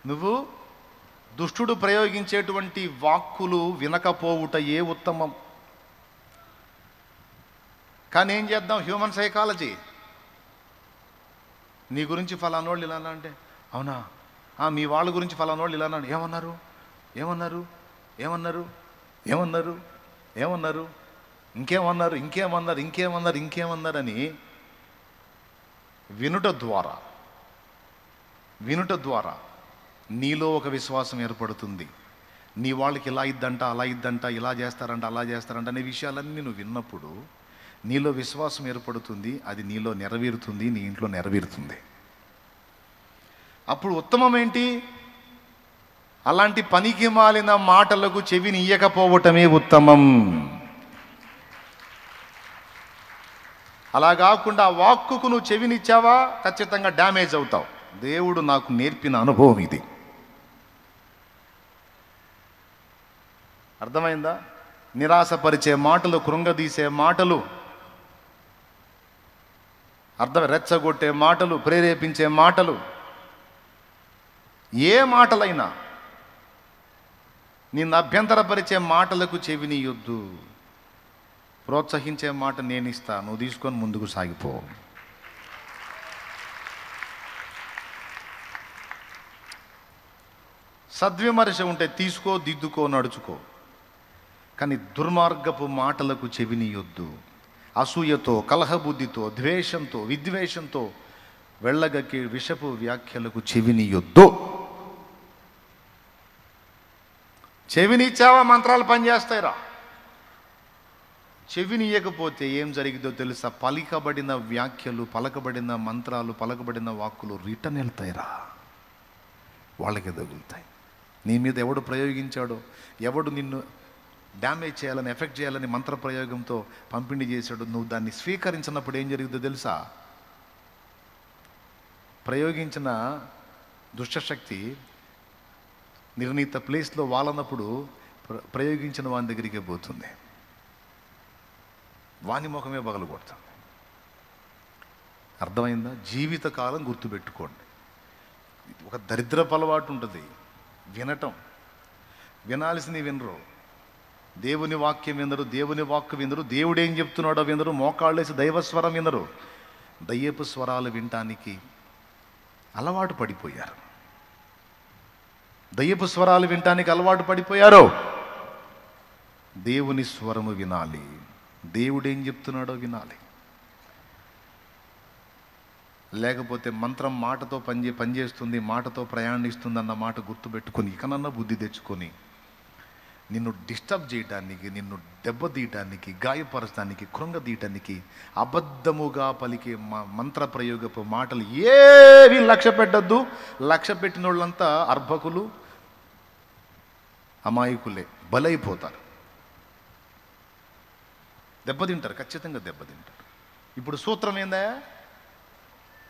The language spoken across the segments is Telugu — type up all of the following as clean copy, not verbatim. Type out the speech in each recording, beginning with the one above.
నువ్వు దుష్టుడు ప్రయోగించేటువంటి వాక్కులు వినకపోవుట ఏ ఉత్తమం. కానీ ఏం చేద్దాం, హ్యూమన్ సైకాలజీ. నీ గురించి ఫలానోళ్ళు ఇలా అంటే, అవునా, మీ వాళ్ళ గురించి ఫలానోళ్ళు ఇలా అన్నాడు, ఏమన్నారు ఏమన్నారు ఏమన్నారు ఏమన్నారు ఏమన్నారు ఇంకేమన్నారు ఇంకేమన్నారు ఇంకేమన్నారు ఇంకేమన్నారు అని వినుట ద్వారా నీలో ఒక విశ్వాసం ఏర్పడుతుంది. నీ వాళ్ళకి ఇలా ఇద్దంట అలా ఇద్దంట, ఇలా చేస్తారంట అలా చేస్తారంట అనే విషయాలన్నీ నువ్వు విన్నప్పుడు నీలో విశ్వాసం ఏర్పడుతుంది. అది నీలో నెరవేరుతుంది, నీ ఇంట్లో నెరవేరుతుంది. అప్పుడు ఉత్తమం ఏంటి? అలాంటి పనికి మాలిన మాటలకు చెవిని ఇయ్యకపోవటమే ఉత్తమం. అలా కాకుండా ఆ వాక్కుకు నువ్వు చెవినిచ్చావా ఖచ్చితంగా డ్యామేజ్ అవుతావు. దేవుడు నాకు నేర్పిన అనుభవం ఇది. అర్థమైందా? నిరాశపరిచే మాటలు, కృంగదీసే మాటలు, రెచ్చగొట్టే మాటలు, ప్రేరేపించే మాటలు, ఏ మాటలైనా నిన్ను అభ్యంతరపరిచే మాటలకు చెవినియొద్దు. ప్రోత్సహించే మాట నేను ఇస్తా, నువ్వు తీసుకొని ముందుకు సాగిపో. సద్విమర్శ ఉంటే తీసుకో, దిద్దుకో, నడుచుకో. కానీ దుర్మార్గపు మాటలకు చెవినియొద్దు. అసూయతో, కలహబుద్ధితో, ద్వేషంతో, విద్వేషంతో వెళ్ళగక్కి విషపు వ్యాఖ్యలకు చెవినియొద్దు. చెవినిచ్చావా మంత్రాలు పనిచేస్తాయిరా. చెవినియకపోతే ఏం జరిగిందో తెలుసా? పలికబడిన వ్యాఖ్యలు, పలకబడిన మంత్రాలు, పలకబడిన వాక్కులు రిటర్న్ వెళ్తాయిరా, వాళ్ళకి తగులుతాయి. నీ మీద ఎవడు ప్రయోగించాడో, ఎవడు నిన్ను డ్యామేజ్ చేయాలని, ఎఫెక్ట్ చేయాలని మంత్ర ప్రయోగంతో పంపిణీ చేశాడు, నువ్వు దాన్ని స్వీకరించినప్పుడు ఏం జరిగిందో తెలుసా? ప్రయోగించిన దుష్టశక్తి నిర్ణీత ప్లేస్లో వాలనప్పుడు ప్రయోగించిన వాని దగ్గరికే పోతుంది, వాని ముఖమే పగలు కొడుతుంది. అర్థమైందా? జీవితకాలం గుర్తుపెట్టుకోండి. ఒక దరిద్రపు అలవాటు ఉంటుంది, వినటం. వినాల్సింది వినరు, దేవుని వాక్యం వినరు, దేవుని వాక్కు వినరు, దేవుడు ఏం చెప్తున్నాడో వినరు, మోకాళ్ళేసి దైవస్వరం వినరు. దయ్యపు స్వరాలు వినటానికి అలవాటు పడిపోయారు. దయ్యపు స్వరాలు వినటానికి అలవాటు పడిపోయారు. దేవుని స్వరము వినాలి, దేవుడు ఏం చెప్తున్నాడో వినాలి. లేకపోతే మంత్రం మాటతో పనిచేస్తుంది, మాటతో ప్రయాణిస్తుంది అన్న మాట గుర్తుపెట్టుకొని ఇకనన్నా బుద్ధి తెచ్చుకొని నిన్ను డిస్టర్బ్ చేయడానికి, నిన్ను దెబ్బతీయటానికి, గాయపరచడానికి, కృంగతీయటానికి అబద్ధముగా పలికే మంత్ర ప్రయోగపు మాటలు ఏవి లక్ష్య పెట్టద్దు. లక్ష్య పెట్టిన వాళ్ళంతా అర్భకులు, అమాయకులే, బలైపోతారు, దెబ్బతింటారు, ఖచ్చితంగా దెబ్బతింటారు. ఇప్పుడు సూత్రం ఏందా?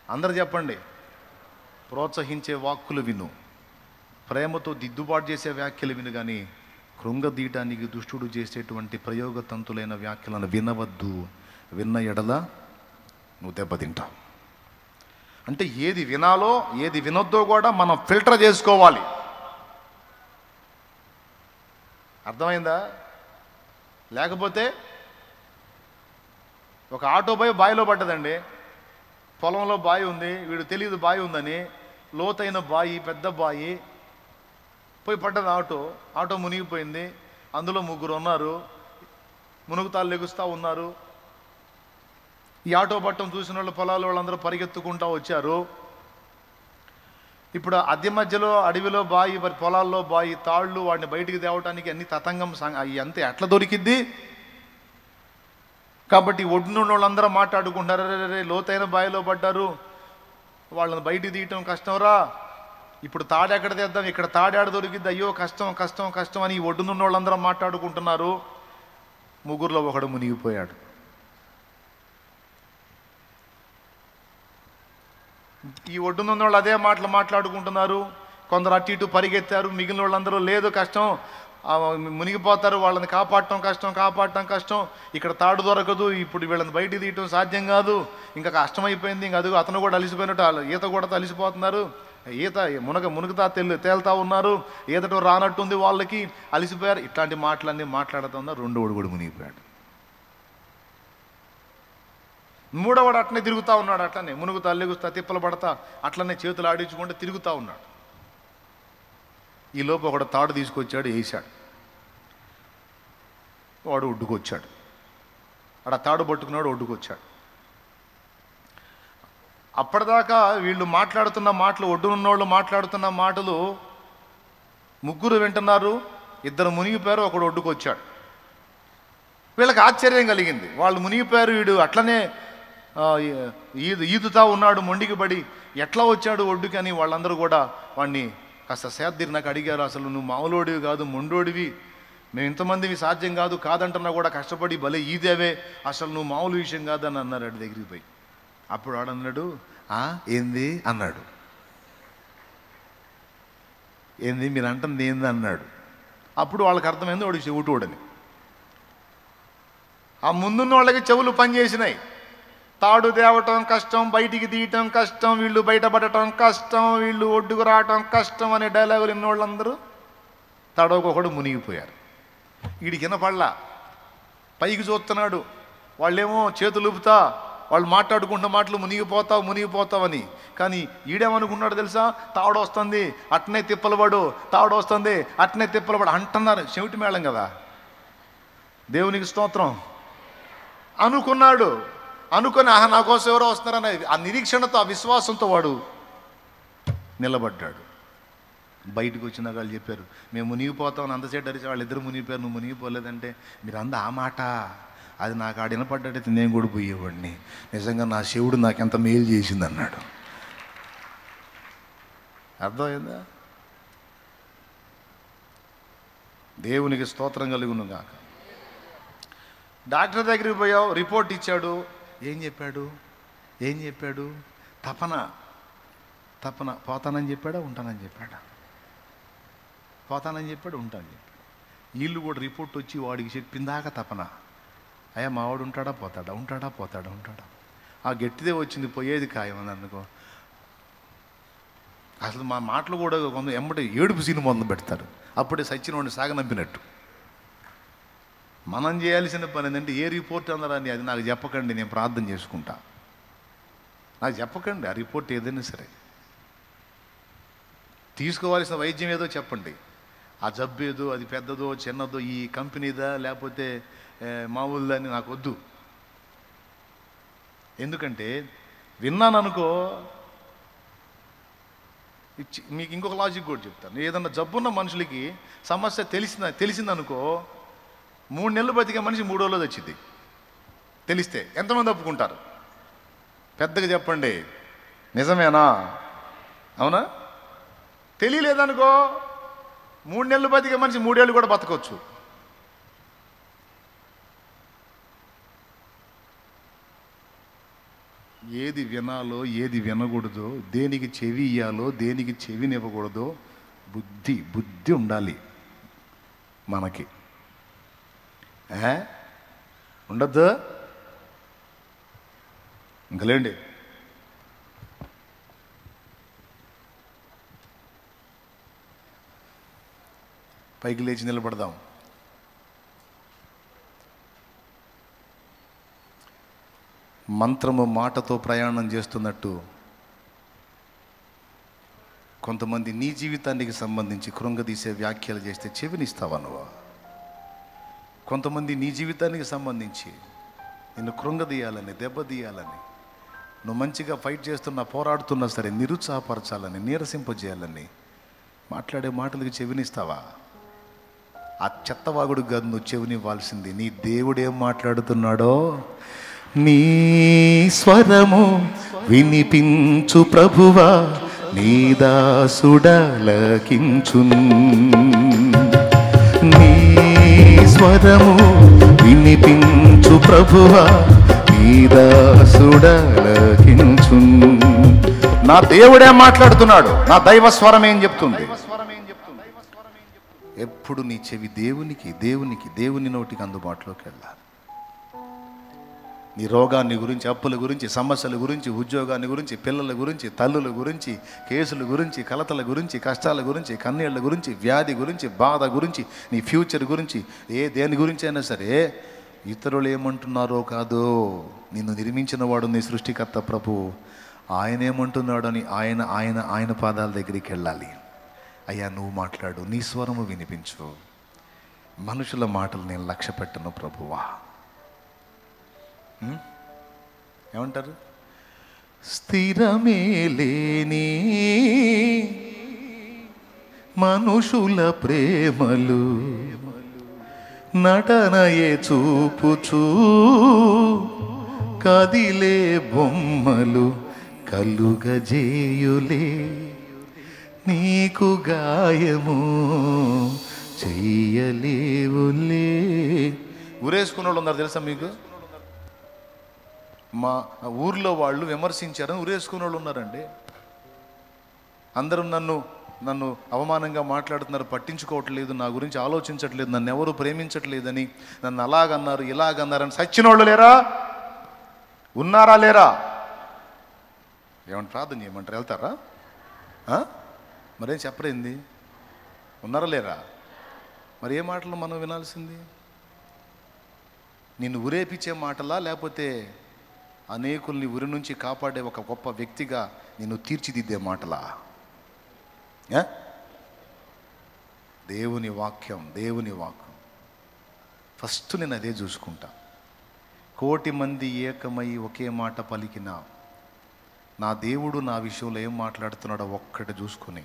అందరు చెప్పండి. ప్రోత్సహించే వాక్కులు విను, ప్రేమతో దిద్దుబాటు చేసే వ్యాఖ్యలు విను, కానీ కృంగదీయటానికి దుష్టుడు చేసేటువంటి ప్రయోగతంతులైన వ్యాఖ్యలను వినవద్దు. విన్న ఎడల నువ్వు దెబ్బతింటావు. అంటే ఏది వినాలో ఏది వినొద్దో కూడా మనం ఫిల్టర్ చేసుకోవాలి. అర్థమైందా? లేకపోతే ఒక ఆటో బాయిలో పడ్డదండి. పొలంలో బావి ఉంది, వీడు తెలియదు బావి ఉందని, లోతైన బావి, పెద్ద బావి, పోయి పడ్డది ఆటో మునిగిపోయింది. అందులో 3 ఉన్నారు, మునుగుతాలు లెగుస్తూ ఉన్నారు. ఈ ఆటో పట్టం చూసిన వాళ్ళు, పొలాల వాళ్ళందరూ పరిగెత్తుకుంటూ వచ్చారు. ఇప్పుడు అద్దె మధ్యలో అడవిలో బావి, పొలాల్లో బావి, తాళ్ళు, వాడిని బయటికి తేవటానికి అన్ని తతంగం అంతే ఎట్లా దొరికిద్ది. కాబట్టి ఒడ్డున వాళ్ళందరూ మాట్లాడుకుంటారు, రే లోతైన బావిలో పడ్డారు, వాళ్ళని బయటికి తీయటం కష్టంరా, ఇప్పుడు తాడు ఎక్కడ తెద్దాం, ఇక్కడ తాడాడు దొరికిద్ది, అయ్యో కష్టం కష్టం కష్టం అని ఒడ్డునున్న వాళ్ళందరూ మాట్లాడుకుంటున్నారు. 3లో ఒకడు మునిగిపోయాడు. ఈ ఒడ్డునున్న వాళ్ళు అదే మాటలు మాట్లాడుకుంటున్నారు. కొందరు అటు ఇటు పరిగెత్తారు, మిగిలిన వాళ్ళందరూ లేదు కష్టం, మునిగిపోతారు, వాళ్ళని కాపాడటం కష్టం, ఇక్కడ తాడు దొరకదు, ఇప్పుడు వీళ్ళని బయటికి తీయటం సాధ్యం కాదు, ఇంకా కష్టమైపోయింది, ఇంకా అదిగో అతను కూడా అలిసిపోయినట్టు ఈత కూడా అలిసిపోతున్నారు, ఈత మునుగుతా తేలుతా ఉన్నారు, ఈతటో రానట్టుంది వాళ్ళకి, అలిసిపోయారు. ఇట్లాంటి మాటలన్నీ మాట్లాడుతూ ఉన్నారు. రెండోడు కూడా మునిగిపోయాడు. మూడోవాడు అట్లనే తిరుగుతూ ఉన్నాడు. అట్లనే మునుగుతా లెగుస్తా తిప్పలు పడతా అట్లనే చేతులు ఆడించుకుంటూ తిరుగుతూ ఉన్నాడు. ఈ లోపు ఒకడు తాడు తీసుకొచ్చాడు, వేసాడు. వాడు ఒడ్డుకొచ్చాడు. అక్కడ తాడు పట్టుకున్నాడు, ఒడ్డుకొచ్చాడు. అప్పటిదాకా వీళ్ళు మాట్లాడుతున్న మాటలు, ఒడ్డునున్నోళ్ళు మాట్లాడుతున్న మాటలు ముగ్గురు వింటున్నారు. ఇద్దరు మునిగిపోయారు, ఒకడు ఒడ్డుకొచ్చాడు. వీళ్ళకి ఆశ్చర్యం కలిగింది. వాళ్ళు మునిగిపోయారు, వీడు అట్లనే ఈదుతా ఉన్నాడు మొండికి పడి, ఎట్లా వచ్చాడు ఒడ్డుకి అని వాళ్ళందరూ కూడా వాడిని కాస్త సేద్దిరి నాకు అడిగారు. అసలు నువ్వు మామూలోడివి కాదు, మొండోడివి, మేము ఇంతమందివి సాధ్యం కాదు, కాదంటున్నా కూడా కష్టపడి భలే ఈదేవే, అసలు నువ్వు మామూలు విషయం కాదని అన్నారు వాడి దగ్గరికి పోయి. అప్పుడు వాడన్నాడు, ఏంది అన్నాడు. ఏంది మీరు అంటుంది ఏంది అన్నాడు. అప్పుడు వాళ్ళకి అర్థమైంది వాడు చెవిటోడని. ఆ ముందున్న వాళ్ళకి చెవులు పనిచేసినాయి. తాడు తేవటం కష్టం, బయటికి తీయటం కష్టం, వీళ్ళు బయటపడటం కష్టం, వీళ్ళు ఒడ్డుకు రావటం కష్టం అనే డైలాగులు విన్నోళ్ళందరూ తడవకొకడు మునిగిపోయారు. వీడికి వినపడలా, పైకి చూస్తున్నాడు. వాళ్ళేమో చేతులు ఊపుతా వాళ్ళు మాట్లాడుకుంటున్న మాటలు మునిగిపోతావని. కానీ ఈడేమనుకున్నాడు తెలుసా, తాడు వస్తుంది అట్నే తిప్పలబడు, తాడు వస్తుంది అట్నే తిప్పలబడు అంటున్నారు. చెవిటి మేళం కదా, దేవునికి స్తోత్రం అనుకున్నాడు. అనుకొని నా కోసం ఎవరో వస్తున్నారని ఆ నిరీక్షణతో, ఆ విశ్వాసంతో వాడు నిలబడ్డాడు. బయటకు వచ్చిన వాళ్ళు చెప్పారు, మేము మునిగిపోతామని అంతసేపు అరిచి వాళ్ళిద్దరు మునిగిపోయారు, నువ్వు మునిగిపోలేదంటే మీరు అంద ఆ మాట. అది నాకు ఆడ వినపడ్డట్టయితే నేను కూడా పోయేవాడిని. నిజంగా నా శివుడు నాకు ఎంత మేలు చేసింది అన్నాడు. అర్థమైందా? దేవునికి స్తోత్రం కలుగును గాక. డాక్టర్ దగ్గరికి పోయావు, రిపోర్ట్ ఇచ్చాడు. ఏం చెప్పాడు? తపన పోతానని చెప్పాడా, ఉంటానని చెప్పాడా? పోతానని చెప్పాడు, ఉంటానని చెప్పాడు. వీళ్ళు కూడా రిపోర్ట్ వచ్చి వాడికి చెప్పిందాక తపన. అయ్యా మావాడు ఉంటాడా పోతాడా. ఆ గట్టిదే వచ్చింది, పోయేది ఖాయమని అనుకో. అసలు మా మాటలు కూడా కొంత ఎమ్మటి ఏడుపు సీను మొదలు పెడతారు. అప్పుడే సచ్చినోడిని సాగనంపినట్టు. మనం చేయాల్సిన పని ఏంటంటే, ఏ రిపోర్ట్ అందరని అది నాకు చెప్పకండి, నేను ప్రార్థన చేసుకుంటా. నాకు చెప్పకండి ఆ రిపోర్ట్ ఏదైనా సరే. తీసుకోవాల్సిన వైద్యం ఏదో చెప్పండి. ఆ జబ్బు ఏదో, అది పెద్దదో చిన్నదో, ఈ కంపెనీదా లేకపోతే మామూలుదని నాకు వద్దు. ఎందుకంటే విన్నాను అనుకో, మీకు ఇంకొక లాజిక్ కూడా చెప్తాను. ఏదన్నా జబ్బున్న మనుషులకి సమస్య తెలిసిందనుకో, 3 నెలలు బతికే మనిషి 3 రోజులు వచ్చింది. తెలిస్తే ఎంతమంది ఒప్పుకుంటారు? పెద్దగా చెప్పండి, నిజమేనా? అవునా? తెలియలేదనుకో, 3 నెలలు బతికే మనిషి 3 ఏళ్ళు కూడా బతకొచ్చు. ఏది వినాలో ఏది వినకూడదో, దేనికి చెవి ఇయ్యాలో దేనికి చెవినివ్వకూడదో బుద్ధి ఉండాలి మనకి. ఉండద్దు ఇంకలేండి. పైకి లేచి నిలబడదాం. మంత్రము మాటతో ప్రయాణం చేస్తున్నట్టు కొంతమంది నీ జీవితానికి సంబంధించి కృంగదీసే వ్యాఖ్యలు చేస్తే చెవినిస్తావా నువ్వు? కొంతమంది నీ జీవితానికి సంబంధించి నిన్ను కృంగదీయాలని, దెబ్బతీయాలని, నువ్వు మంచిగా ఫైట్ చేస్తున్నా, పోరాడుతున్నా సరే నిరుత్సాహపరచాలని, నీరసింపజేయాలని మాట్లాడే మాటలకి చెవినిస్తావా? ఆ చెత్తవాగుడు కాదు నువ్వు చెవినివ్వాల్సింది. నీ దేవుడు ఏం మాట్లాడుతున్నాడో నీ స్వరము వినిపించు ప్రభువా, నీ దాసుడలకించున్. నీ స్వరము వినిపించు ప్రభువా, నీ దాసుడలకించున్. నా దేవుడే మాట్లాడుతున్నాడు, నా దైవ స్వరం ఏం చెప్తుంది? ఎప్పుడు నీ చెవి దేవుని నోటికి అందుబాటులోకి వెళ్ళాలి. నీ రోగాన్ని గురించి, అప్పుల గురించి, సమస్యల గురించి, ఉద్యోగాన్ని గురించి, పిల్లల గురించి, తల్లుల గురించి, కేసుల గురించి, కలతల గురించి, కష్టాల గురించి, కన్నీళ్ల గురించి, వ్యాధి గురించి, బాధ గురించి, నీ ఫ్యూచర్ గురించి, దేని గురించి అయినా సరే ఇతరులు ఏమంటున్నారో కాదు, నిన్ను నిర్మించిన వాడు నీ సృష్టికర్త ప్రభు, ఆయన ఏమంటున్నాడు అని ఆయన ఆయన ఆయన పాదాల దగ్గరికి వెళ్ళాలి. అయ్యా నువ్వు మాట్లాడు, నీ స్వరము వినిపించు, మనుషుల మాటలు నేను లక్ష్య పెట్టను ప్రభువా. ఏమంటారు? స్థిరమే లేని మనుషుల ప్రేమలు నటనయే చూపుచూ కదిలే బొమ్మలు కలుగజేయులే నీకు గాయము చెయ్యలేవులే. ఊరేసుకున్న వాళ్ళు ఉన్నారు తెలుసా మీకు? మా ఊర్లో వాళ్ళు విమర్శించారని ఊరేసుకున్న వాళ్ళు ఉన్నారండి. అందరూ నన్ను అవమానంగా మాట్లాడుతున్నారు, పట్టించుకోవట్లేదు, నా గురించి ఆలోచించట్లేదు, నన్ను ఎవరు ప్రేమించట్లేదని, నన్ను అలాగన్నారు ఇలాగన్నారని సచ్చినోళ్ళు లేరా? ఉన్నారా లేరా? ఏమంటే ప్రార్థన చేయమంటారు, వెళ్తారా? మరేం చెప్పరేంది? ఉన్నారా లేరా? మరి ఏ మాటలు మనం వినాల్సింది? నిన్ను ఉరేపించే మాటలా, లేకపోతే అనేకుల్ని ఉరి నుంచి కాపాడే ఒక గొప్ప వ్యక్తిగా నిన్ను తీర్చిదిద్దే మాటలా? దేవుని వాక్యం, దేవుని వాక్యం ఫస్ట్ నేను అదే చూసుకుంటా. 1,000,000 మంది ఏకమై ఒకే మాట పలికిన నా దేవుడు నా విషయంలో ఏం మాట్లాడుతున్నాడో ఒక్కటి చూసుకుని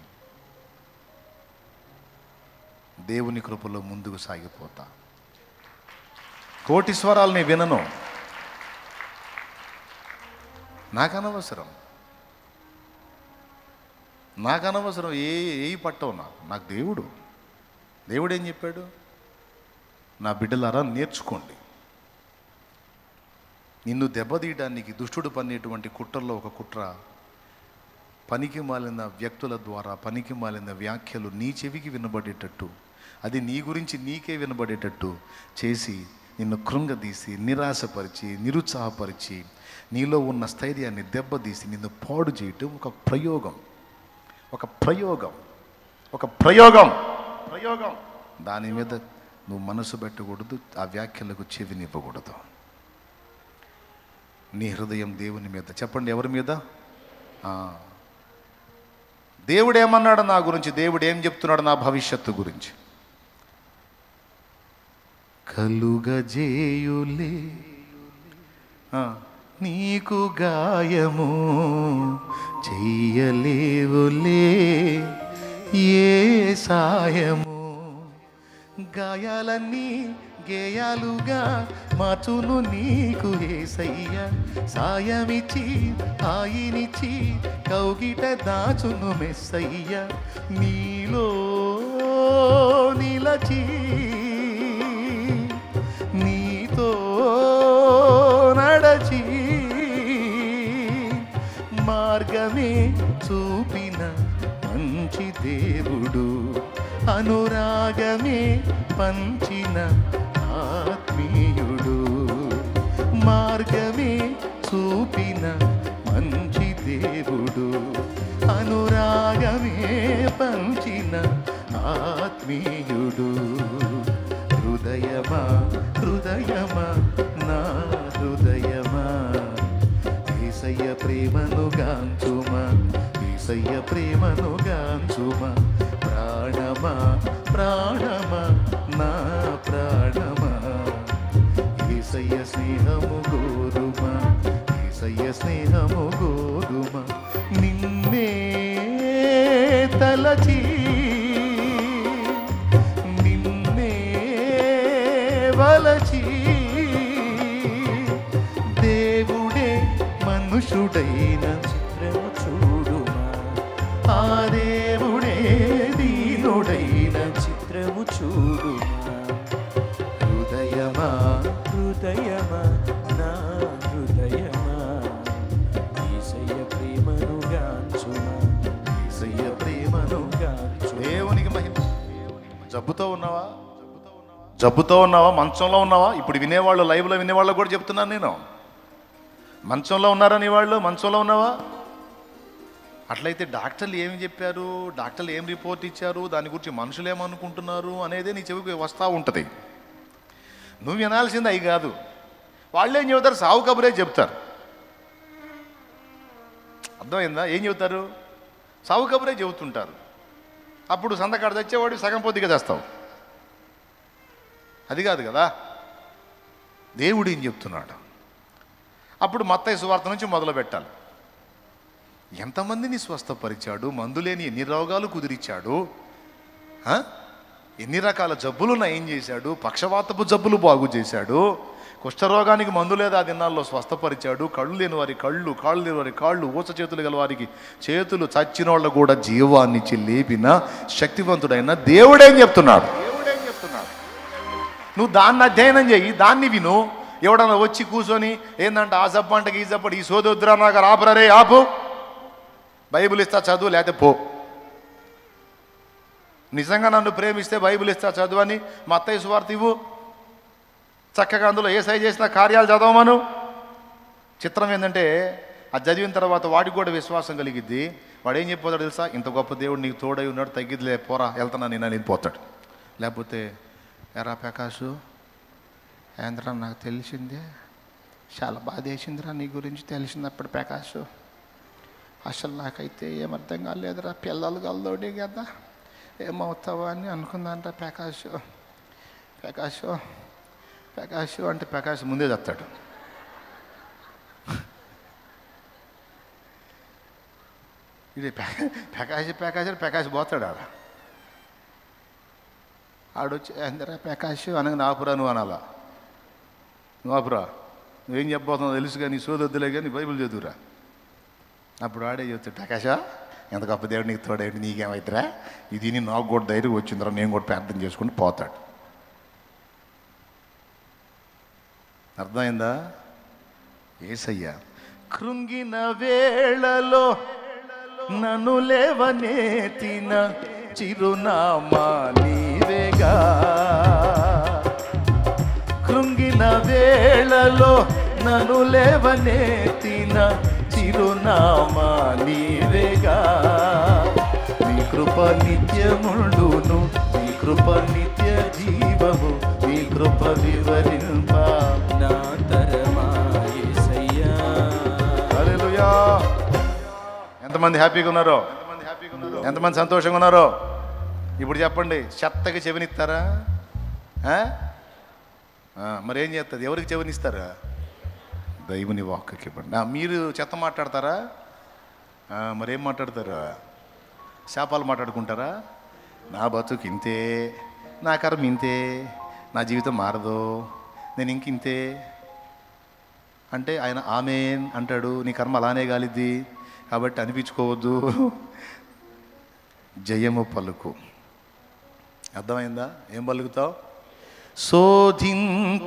దేవుని కృపలో ముందుకు సాగిపోతా. 1,000,000 స్వరాలు నేను వినను, నాకు అనవసరం. ఏ పట్టవు నాకు దేవుడు ఏం చెప్పాడు? నా బిడ్డలారా నేర్చుకోండి. నిన్ను దెబ్బతీయడానికి దుష్టుడు పన్నేటువంటి కుట్రల్లో ఒక కుట్ర, పనికి మాలిన వ్యక్తుల ద్వారా పనికి మాలిన వ్యాఖ్యలు నీ చెవికి వినబడేటట్టు, అది నీ గురించి నీకే వినబడేటట్టు చేసి నిన్ను కృంగదీసి, నిరాశపరిచి, నిరుత్సాహపరిచి, నీలో ఉన్న స్థైర్యాన్ని దెబ్బతీసి నిన్ను పాడు చేయటం ఒక ప్రయోగం. దాని మీద నువ్వు మనసు పెట్టకూడదు, ఆ వ్యాఖ్యలకు చెవినివ్వకూడదు. నీ హృదయం దేవుని మీద. చెప్పండి, ఎవరి మీద? దేవుడు ఏమన్నాడు నా గురించి, దేవుడు ఏం చెప్తున్నాడు నా భవిష్యత్తు గురించి? కలుగజేయులే నీకు గాయము చెయ్యలేవులే ఏ సాయము. గాయాలన్నీ గేయాలుగా మార్చును నీకు యేసయ్య, సాయమిచ్చి హాయినిచ్చి కౌగిట దాచును మెస్సయ్య. నీలో నిలచి నీతో నడచి మార్గమే చూపిన మంచి దేవుడు, అనురాగమే పంచిన ఆత్మీయుడు. మార్గమే చూపిన మంచి దేవుడు, అనురాగమే పంచిన ఆత్మీయుడు. హృదయమా నా హృదయమా యేసయ్య ప్రేమను గాంచుమా, యేసయ్య ప్రేమను గాంచుమా. ప్రాణమా నా ప్రాణమా యేసయ్య స్నేహము గోరుమా, యేసయ్య స్నేహము గోరుమా. నిన్నే తలచి నిన్నే వలచి దేవుడే మనుషుడైన చిత్రము చూడుమా, ఆ దేవుడే దీనుడైన చిత్రము చూడుమా. హృదయమా నా హృదయమా యేసయ్య ప్రేమను గాంచుమా, యేసయ్య ప్రేమను గాంచు. దేవునికి మహిమ. జబ్బుతో ఉన్నావా, మంచంలో ఉన్నావా? ఇప్పుడు వినేవాళ్ళు, లైవ్లో వినేవాళ్ళు కూడా చెప్తున్నాను నేను, మంచంలో ఉన్నారా నీ వాళ్ళు? మంచంలో ఉన్నావా? అట్లయితే డాక్టర్లు ఏమి చెప్పారు, డాక్టర్లు ఏం రిపోర్ట్ ఇచ్చారు, దాని గురించి మనుషులు ఏమనుకుంటున్నారు అనేదే నీ చెవికి వస్తూ ఉంటుంది. నువ్వు వినాల్సింది అవి కాదు. వాళ్ళు ఏం చెబుతారు? సావు కబురే చెప్తారు. అర్థమైందా? ఏం చెబుతారు? సావు కబురే చెబుతుంటారు. అప్పుడు సంతకాడ తెచ్చేవాడు సగం పొద్దుగా చేస్తావు. అది కాదు కదా. దేవుడు ఏం చెప్తున్నాడు? అప్పుడు మత్తయి సువార్త నుంచి మొదలు పెట్టాలి. ఎంతమందిని స్వస్థపరిచాడు, మందులేని ఎన్ని రోగాలు కుదిరిచ్చాడు, ఎన్ని రకాల జబ్బులు ఏం చేశాడు, పక్షవాతపు జబ్బులు బాగు చేశాడు, కుష్ఠరోగానికి మందు లేదా ఆ దినాల్లో స్వస్థపరిచాడు, కళ్ళు లేని వారి కళ్ళు, కాళ్ళు లేని వారి కాళ్ళు, ఊచ చేతులు గల వారికి చేతులు, చచ్చిన వాళ్ళు కూడా జీవాన్నిచ్చి లేపిన శక్తివంతుడైన దేవుడేం చెప్తున్నాడు? నువ్వు దాన్ని అధ్యయనం చేయి, దాన్ని విను. ఎవడన్నా వచ్చి కూర్చొని ఏందంటే ఆ జబ్బు అంటే ఈ జబ్బు, ఈ సోదొద్దురా నాకు ఆపరే ఆపు, బైబిల్ ఇస్తా చదువు, లేకపోతే పో. నిజంగా నన్ను ప్రేమిస్తే బైబిల్ ఇస్తా చదువు అని మత్తయి సువార్త ఇవ్వు. చక్కగా అందులో యేసయ్య చేసిన కార్యాలు చదవమను. చిత్రం ఏంటంటే అది చదివిన తర్వాత వాడికి కూడా విశ్వాసం కలిగిద్ది. వాడు ఏం చెప్పిపోతాడు తెలుసా? ఇంత గొప్ప దేవుడు నీకు తోడై ఉన్నాడు, తగ్గిద్దిలే పోరా వెళ్తున్నా నేను అని పోతాడు. లేకపోతే ఎరా ప్రకాషు ఏంద్రా నాకు తెలిసిందే, చాలా బాధ వేసిందిరా నీ గురించి తెలిసినప్పుడు ప్రకాషు, అసలు నాకైతే ఏమర్థం కాలేదురా, పిల్లలు కలదోడి కదా ఏమవుతావా అని అనుకున్నానరా ప్రకాషు. ప్రకాషు ప్రకాషు అంటే ప్రకాష్ ముందే చెప్తాడు. ఇది ప్రకాష్ పోతాడు. ఆడొచ్చి అందరా ప్రకాష్ అనగా నాపురా నువ్వు అనాలా. నాపురా నువ్వేం చెప్పబోతున్నావు తెలుసు కానీ సోదొద్దులే కానీ బైబిల్ చదువురా. అప్పుడు ఆడే చెప్తాడు, ప్రకాషా ఎంత గొప్ప దేవుడు నీకు తోడేంటి, నీకేమవుతురా, ఇది నాకు కూడా ధైర్యం వచ్చిందిరా, నేను కూడా ప్రార్థన చేసుకుని పోతాడు. అర్థమైందా? యేసయ్య కృంగిన వేళలో నన్ను లేవనెత్తిన చిరునామా నీవేగా, కృంగిన వేళలో నన్ను లేవనెత్తిన చిరునామా నీవేగా. నీ కృప నిత్యముండును, నీ కృప నిత్య జీవము, నీ కృప వివరింప నా తరమా యేసయ్యా. హల్లెలూయా. ఎంతమంది హ్యాపీగా ఉన్నారో, ఎంతమంది సంతోషంగా ఉన్నారో ఇప్పుడు చెప్పండి. చెత్తకి చెవినిస్తారా? మరి ఏం చేస్తుంది? ఎవరికి చెవినిస్తారా? దైవుని వాక్కి ఇవ్వండి. మీరు చెత్త మాట్లాడతారా? మరేం మాట్లాడతారా? శాపాలు మాట్లాడుకుంటారా? నా బతుకు ఇంతే, నా కర్మ ఇంతే, నా జీవితం మారదు, నేను ఇంకింతే అంటే ఆయన ఆమేన్ అంటాడు. నీ కర్మ అలానే గాలిద్ది కాబట్టి అనిపించుకోవద్దు, జయము పలుకు. అర్థమైందా? ఏం పలుకుతావు? శోధింపబడిన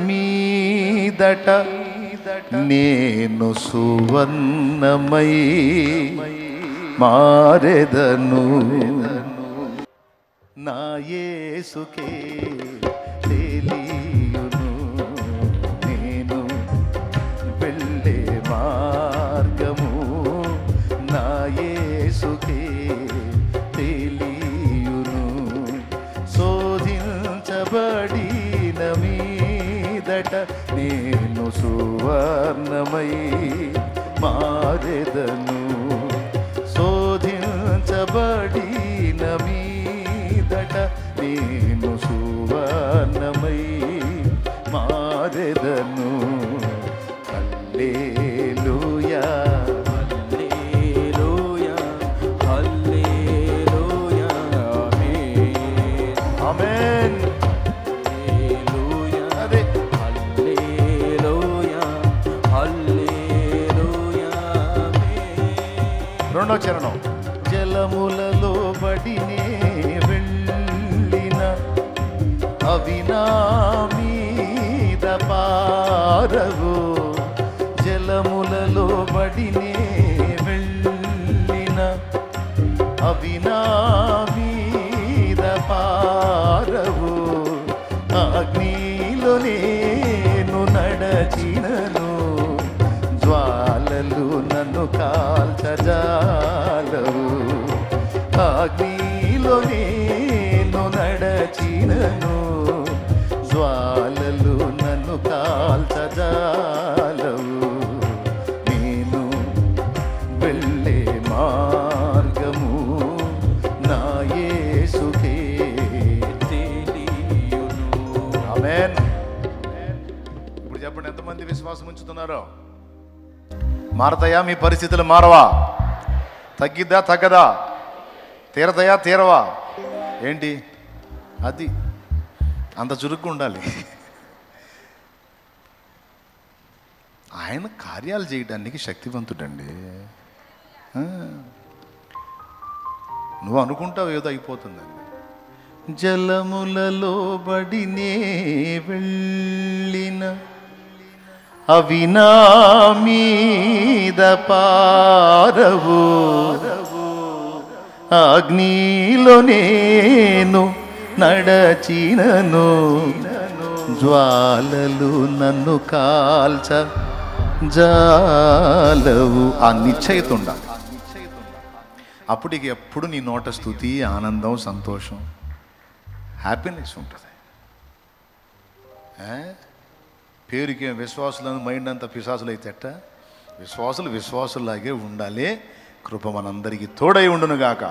మీదట నేను సువర్ణమై మారెదను, నా యేసుకే తెలియును నేను వెళ్ళే మార్గము, నా యేసుకే తెలియును. శోధించబడిన మీదట నేను సువర్ణమై మారెదను, శోధించబడిన మీదట నేను సువర్ణమై మారెదను. హల్లెలూయా హల్లెలూయా హల్లెలూయా ఆమేన్ ఆమేన్ హల్లెలూయా అదే హల్లెలూయా హల్లెలూయా ఆమేన్. రెండో చరణం. జలములలో బడినే వెళ్ళిన అవి నా మీద పారవు, జలములలో బడినే వెళ్ళిన అవి నా మీద పారవు, అగ్నిలో నేను నడచినను జాలవు. అగ్నిలో నేను నడచినను, జ్వాలలు నన్ను కాల్చజాలవు. నేను వెళ్ళే మార్గము నా యేసుకే తెలియును. ఆమేన్. ఇప్పుడు చెప్పండి, ఎంతమంది విశ్వాసం ఉంచుతున్నారో? మారతాయా మీ పరిస్థితులు? మారవా? తగ్గిద్దా? తగ్గదా? తీరతాయా? తీరవా? ఏంటి అది? అంత చురుగ్గా ఉండాలి. ఆయన కార్యాలు చేయడానికి శక్తివంతుడండి. నువ్వు అనుకుంటావు ఏదో అయిపోతుందండి. జలములలో బడినే వెళ్ళిన అవి నా మీద పారవు, అగ్నిలో నేను నడచినను, జ్వాలలు నన్ను కాల్చ జాలవు. ఆ నిశ్చయిత ఉండాలి. అప్పుడు ఎప్పుడు నీ నోట స్తుతి, ఆనందం, సంతోషం, హ్యాపీనెస్ ఉంటుంది. పేరుకి విశ్వాసులను మైండ్ అంతా పిశాసులు అయితే ఎట్ట? విశ్వాసులు విశ్వాసులాగే ఉండాలి. కృప మనందరికీ తోడై ఉండునుగాక.